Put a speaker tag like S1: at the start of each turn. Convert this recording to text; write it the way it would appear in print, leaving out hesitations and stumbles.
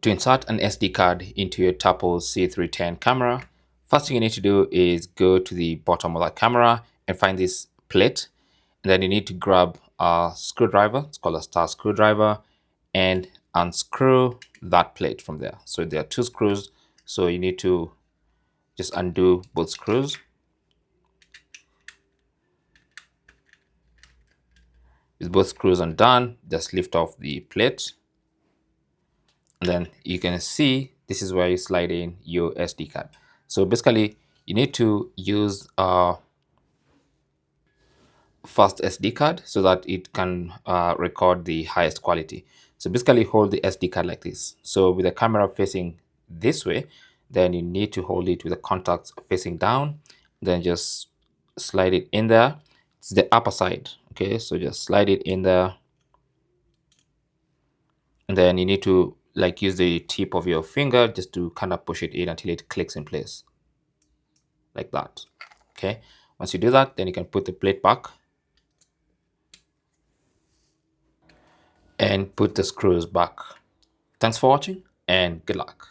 S1: To insert an SD card into your Tapo C310 camera, first thing you need to do is go to the bottom of that camera and find this plate. And then you need to grab a screwdriver, it's called a star screwdriver, and unscrew that plate from there. So there are two screws, so you need to just undo both screws. With both screws undone, just lift off the plate. And then you can see this is where you slide in your SD card. So basically, you need to use a fast SD card so that it can record the highest quality. So basically, hold the SD card like this. So with the camera facing this way, then you need to hold it with the contacts facing down. Then just slide it in there. It's the upper side. Okay, so just slide it in there. And then you need to like use the tip of your finger just to kind of push it in until it clicks in place like that. Okay, once you do that, then you can put the plate back and put the screws back. Thanks for watching and good luck.